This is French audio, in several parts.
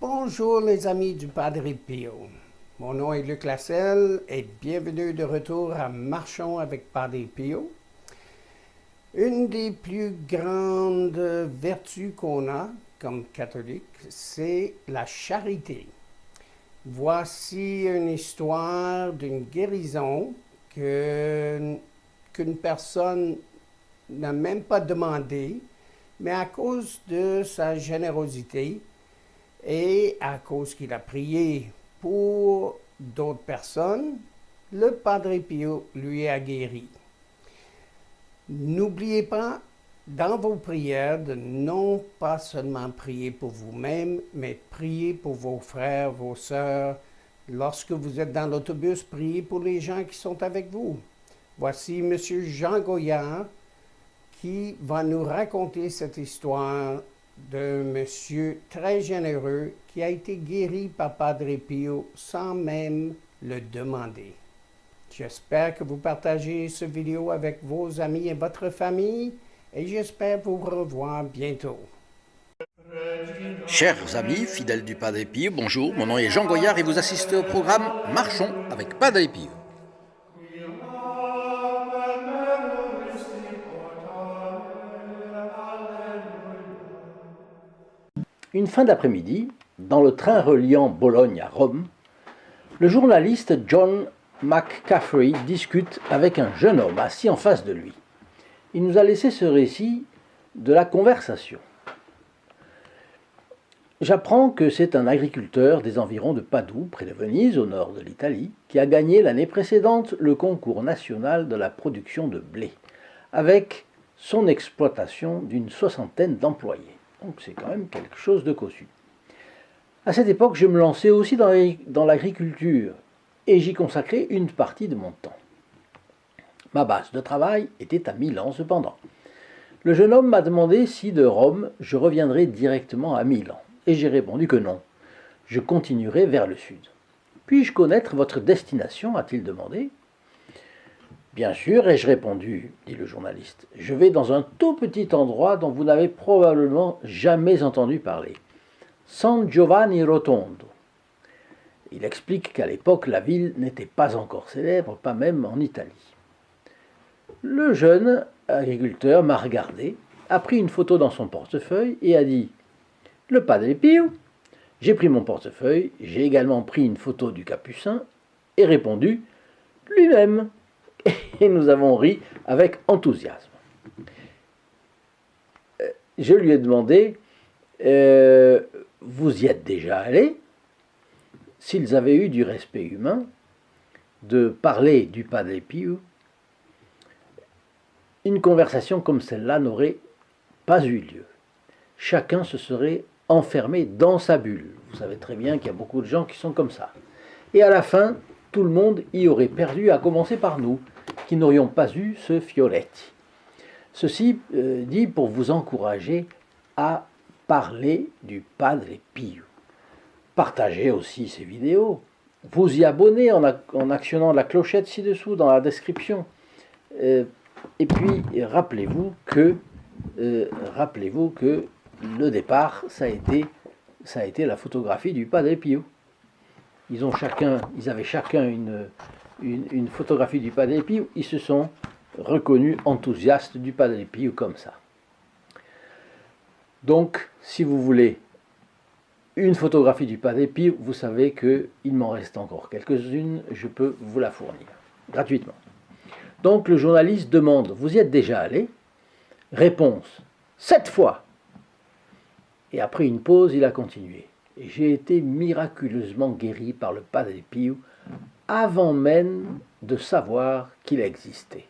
Bonjour les amis du Padre Pio. Mon nom est Luc Lasselle et bienvenue de retour à Marchons avec Padre Pio. Une des plus grandes vertus qu'on a comme catholique, c'est la charité. Voici une histoire d'une guérison qu'une personne n'a même pas demandé, mais à cause de sa générosité, et à cause qu'il a prié pour d'autres personnes, le Padre Pio lui a guéri. N'oubliez pas, dans vos prières, de non pas seulement prier pour vous-même, mais prier pour vos frères, vos sœurs. Lorsque vous êtes dans l'autobus, priez pour les gens qui sont avec vous. Voici M. Jean Goyard qui va nous raconter cette histoire d'un monsieur très généreux qui a été guéri par Padre Pio sans même le demander. J'espère que vous partagez cette vidéo avec vos amis et votre famille et j'espère vous revoir bientôt. Chers amis, fidèles du Padre Pio, bonjour, mon nom est Jean Goyard et vous assistez au programme Marchons avec Padre Pio. Une fin d'après-midi, dans le train reliant Bologne à Rome, le journaliste John McCaffrey discute avec un jeune homme assis en face de lui. Il nous a laissé ce récit de la conversation. J'apprends que c'est un agriculteur des environs de Padoue, près de Venise, au nord de l'Italie, qui a gagné l'année précédente le concours national de la production de blé, avec son exploitation d'une soixantaine d'employés. Donc c'est quand même quelque chose de cossu. À cette époque, je me lançais aussi dans l'agriculture, et j'y consacrais une partie de mon temps. Ma base de travail était à Milan cependant. Le jeune homme m'a demandé si de Rome je reviendrais directement à Milan. Et j'ai répondu que non. Je continuerai vers le sud. Puis-je connaître votre destination a-t-il demandé. Bien sûr, ai-je répondu, dit le journaliste. Je vais dans un tout petit endroit dont vous n'avez probablement jamais entendu parler. San Giovanni Rotondo. Il explique qu'à l'époque, la ville n'était pas encore célèbre, pas même en Italie. Le jeune agriculteur m'a regardé, a pris une photo dans son portefeuille et a dit « Le Padre Pio ». J'ai pris mon portefeuille, j'ai également pris une photo du capucin et répondu « Lui-même ». Et nous avons ri avec enthousiasme. Je lui ai demandé « Vous y êtes déjà allé ?» S'ils avaient eu du respect humain, de parler du Padre Pio, une conversation comme celle-là n'aurait pas eu lieu. Chacun se serait enfermé dans sa bulle. Vous savez très bien qu'il y a beaucoup de gens qui sont comme ça. Et à la fin, tout le monde y aurait perdu, à commencer par nous, qui n'aurions pas eu ce Fioretti. Ceci dit pour vous encourager à parler du Padre Pio. Partagez aussi ces vidéos. Vous y abonnez en actionnant la clochette ci-dessous dans la description. Et puis rappelez-vous que le départ, ça a été la photographie du Padre Pio. Ils avaient chacun une photographie du Padre Pio. Ils se sont reconnus enthousiastes du Padre Pio comme ça. Donc, si vous voulez une photographie du Padre Pio, vous savez qu'il m'en reste encore quelques-unes. Je peux vous la fournir gratuitement. Donc, le journaliste demande « Vous y êtes déjà allé ?» Réponse « 7 fois !» Et après une pause, il a continué. « J'ai été miraculeusement guéri par le Padre Pio avant même de savoir qu'il existait. »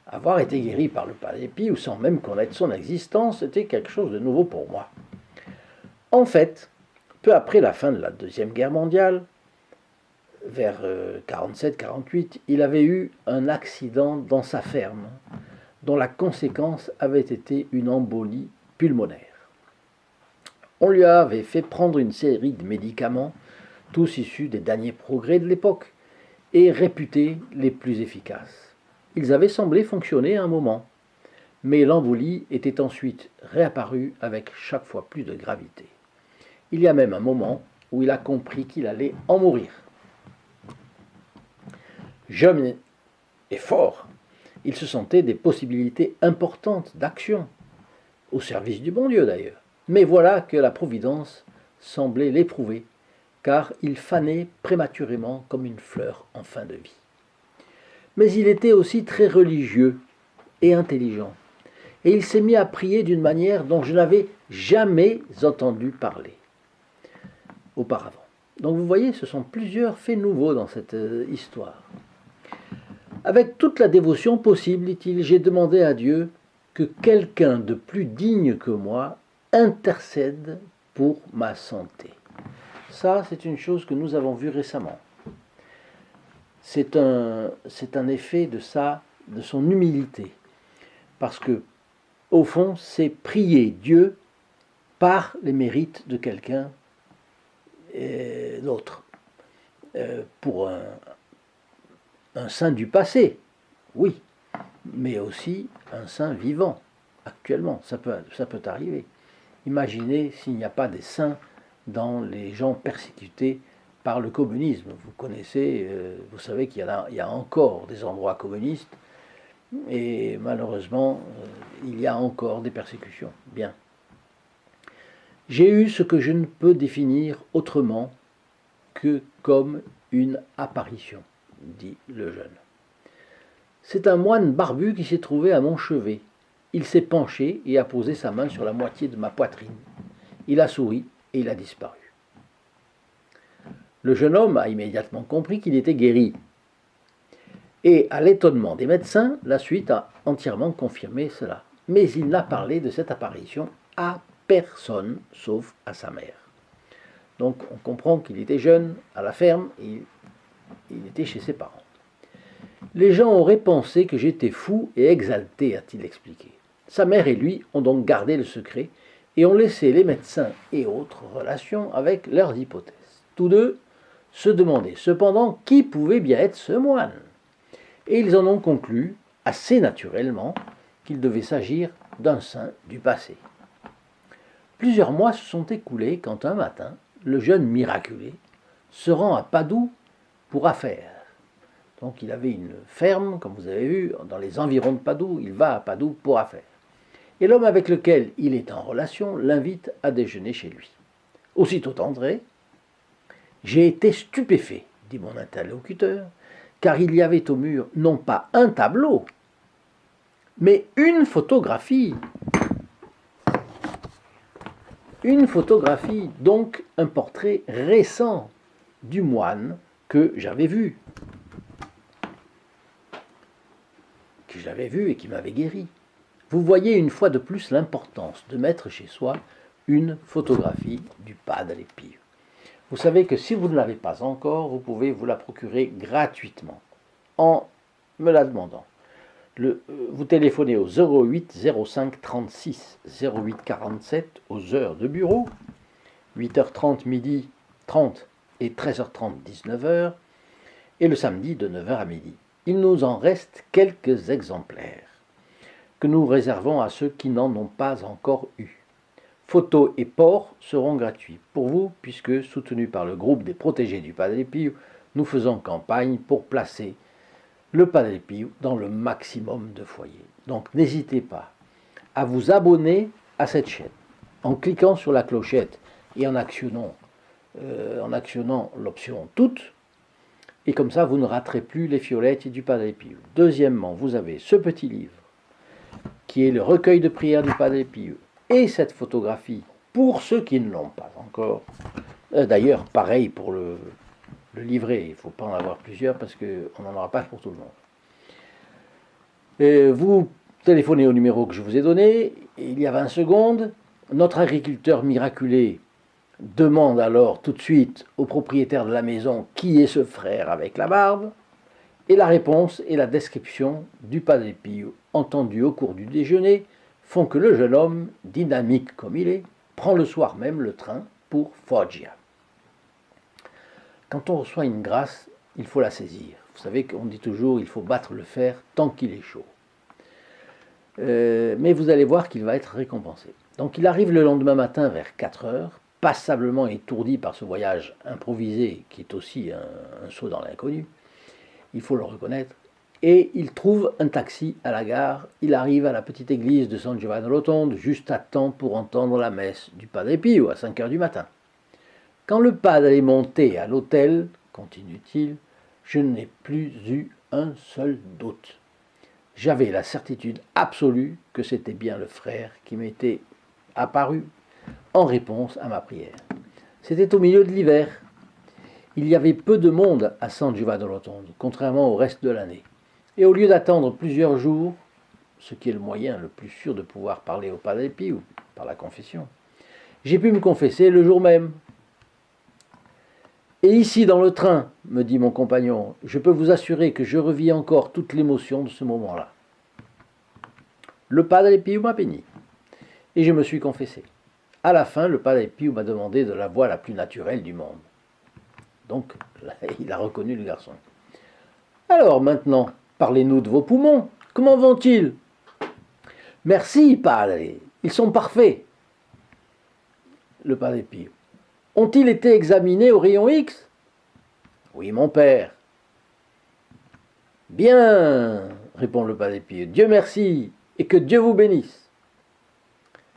Avoir été guéri par le Padre Pio sans même connaître son existence, c'était quelque chose de nouveau pour moi. En fait, peu après la fin de la Deuxième Guerre mondiale, vers 47-48, il avait eu un accident dans sa ferme, dont la conséquence avait été une embolie pulmonaire. On lui avait fait prendre une série de médicaments, tous issus des derniers progrès de l'époque, et réputés les plus efficaces. Ils avaient semblé fonctionner un moment, mais l'embolie était ensuite réapparue avec chaque fois plus de gravité. Il y a même un moment où il a compris qu'il allait en mourir. Jeune et fort, il se sentait des possibilités importantes d'action, au service du bon Dieu d'ailleurs. Mais voilà que la Providence semblait l'éprouver, car il fanait prématurément comme une fleur en fin de vie. Mais il était aussi très religieux et intelligent, et il s'est mis à prier d'une manière dont je n'avais jamais entendu parler auparavant. Donc vous voyez, ce sont plusieurs faits nouveaux dans cette histoire. Avec toute la dévotion possible, dit-il, j'ai demandé à Dieu que quelqu'un de plus digne que moi intercède pour ma santé. Ça, c'est une chose que nous avons vue récemment. C'est un effet de son humilité. Parce que, au fond, c'est prier Dieu par les mérites de quelqu'un d'autre. Pour un saint du passé, oui, mais aussi un saint vivant, actuellement. Ça peut arriver. Imaginez s'il n'y a pas des saints dans les gens persécutés par le communisme. Vous connaissez, vous savez qu'il y a encore des endroits communistes, et malheureusement, il y a encore des persécutions. Bien. J'ai eu ce que je ne peux définir autrement que comme une apparition, dit le jeune. C'est un moine barbu qui s'est trouvé à mon chevet. Il s'est penché et a posé sa main sur la moitié de ma poitrine. Il a souri et il a disparu. Le jeune homme a immédiatement compris qu'il était guéri. Et à l'étonnement des médecins, la suite a entièrement confirmé cela. Mais il n'a parlé de cette apparition à personne, sauf à sa mère. Donc on comprend qu'il était jeune, à la ferme, et il était chez ses parents. Les gens auraient pensé que j'étais fou et exalté, a-t-il expliqué. Sa mère et lui ont donc gardé le secret et ont laissé les médecins et autres relations avec leurs hypothèses. Tous deux se demandaient cependant qui pouvait bien être ce moine. Et ils en ont conclu, assez naturellement, qu'il devait s'agir d'un saint du passé. Plusieurs mois se sont écoulés quand un matin, le jeune miraculé se rend à Padoue pour affaires. Donc il avait une ferme, comme vous avez vu, dans les environs de Padoue. Il va à Padoue pour affaires. Et l'homme avec lequel il est en relation l'invite à déjeuner chez lui. Aussitôt entré, j'ai été stupéfait, dit mon interlocuteur, car il y avait au mur non pas un tableau, mais une photographie. Une photographie, donc un portrait récent du moine que j'avais vu. Et qui m'avait guéri. Vous voyez une fois de plus l'importance de mettre chez soi une photographie du Padre Pio. Vous savez que si vous ne l'avez pas encore, vous pouvez vous la procurer gratuitement en me la demandant. Vous téléphonez au 08 05 36 08 47 aux heures de bureau, 8h30, midi 30 et 13h30, 19h, et le samedi de 9h à midi. Il nous en reste quelques exemplaires que nous réservons à ceux qui n'en ont pas encore eu. Photos et ports seront gratuits pour vous, puisque, soutenus par le groupe des protégés du Padre Pio, nous faisons campagne pour placer le Padre Pio dans le maximum de foyers. Donc n'hésitez pas à vous abonner à cette chaîne en cliquant sur la clochette et en actionnant l'option toutes, et comme ça vous ne raterez plus les fiolettes du Padre Pio. Deuxièmement, vous avez ce petit livre qui est le recueil de prières du Padre Pio et cette photographie pour ceux qui ne l'ont pas encore. D'ailleurs, pareil pour le livret, il ne faut pas en avoir plusieurs parce qu'on n'en aura pas pour tout le monde. Vous téléphonez au numéro que je vous ai donné, il y a 20 secondes. Notre agriculteur miraculé demande alors tout de suite au propriétaire de la maison qui est ce frère avec la barbe, et la réponse et la description du Padre Pio entendue au cours du déjeuner font que le jeune homme, dynamique comme il est, prend le soir même le train pour Foggia. Quand on reçoit une grâce, il faut la saisir. Vous savez qu'on dit toujours il faut battre le fer tant qu'il est chaud. Mais vous allez voir qu'il va être récompensé. Donc il arrive le lendemain matin vers 4 heures, passablement étourdi par ce voyage improvisé, qui est aussi un saut dans l'inconnu, il faut le reconnaître, et il trouve un taxi à la gare. Il arrive à la petite église de San Giovanni Rotondo juste à temps pour entendre la messe du Padre Pio à 5 heures du matin. Quand le padre est monté à l'hôtel, continue-t-il, je n'ai plus eu un seul doute. J'avais la certitude absolue que c'était bien le frère qui m'était apparu en réponse à ma prière. C'était au milieu de l'hiver. Il y avait peu de monde à San Giovanni Rotondo, contrairement au reste de l'année. Et au lieu d'attendre plusieurs jours, ce qui est le moyen le plus sûr de pouvoir parler au Padre Pio, par la confession, j'ai pu me confesser le jour même. Et ici, dans le train, me dit mon compagnon, je peux vous assurer que je revis encore toute l'émotion de ce moment-là. Le Padre Pio m'a béni, et je me suis confessé. À la fin, le Padre Pio m'a demandé de la voix la plus naturelle du monde. Donc, il a reconnu le garçon. Alors maintenant, parlez-nous de vos poumons. Comment vont-ils? Merci, Padre, ils sont parfaits. Le Padre Pio. Ont-ils été examinés au rayon X? Oui, mon père. Bien, répond le Padre Pio. Dieu merci, et que Dieu vous bénisse.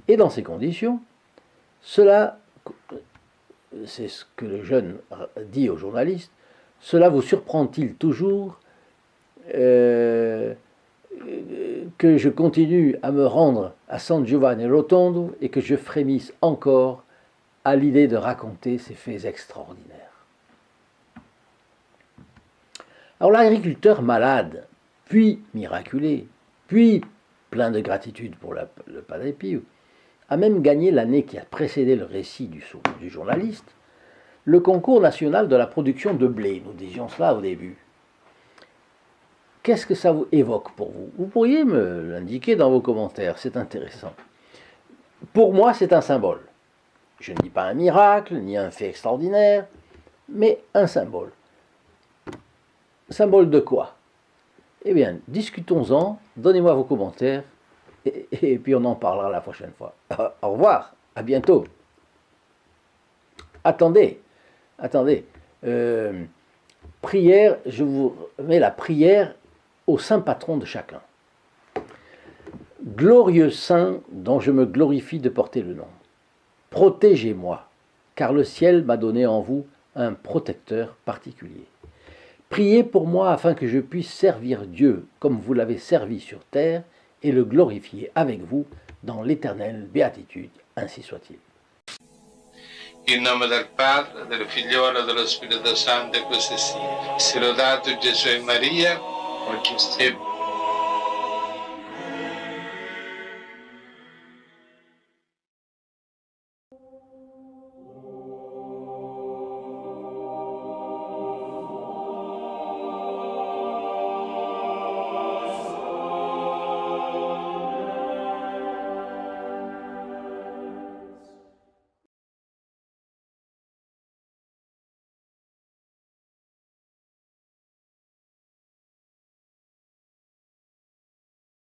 Et dans ces conditions, cela, c'est ce que le jeune dit au journaliste, cela vous surprend-il toujours que je continue à me rendre à San Giovanni Rotondo et que je frémisse encore à l'idée de raconter ces faits extraordinaires. Alors l'agriculteur malade, puis miraculé, puis plein de gratitude pour le Padre Pio, a même gagné l'année qui a précédé le récit du journaliste, le concours national de la production de blé. Nous disions cela au début. Qu'est-ce que ça vous évoque pour vous? Vous pourriez me l'indiquer dans vos commentaires, c'est intéressant. Pour moi, c'est un symbole. Je ne dis pas un miracle, ni un fait extraordinaire, mais un symbole. Symbole de quoi? Eh bien, discutons-en, donnez-moi vos commentaires, et puis on en parlera la prochaine fois. Au revoir, à bientôt. Attendez. Prière, je vous mets la prière au saint patron de chacun. Glorieux saint dont je me glorifie de porter le nom. Protégez-moi, car le ciel m'a donné en vous un protecteur particulier. Priez pour moi afin que je puisse servir Dieu comme vous l'avez servi sur terre et le glorifier avec vous dans l'éternelle béatitude, ainsi soit-il. In nome del Padre, del Figliolo e dello Spirito Santo, e così sia. Sia lodato Gesù e Maria, e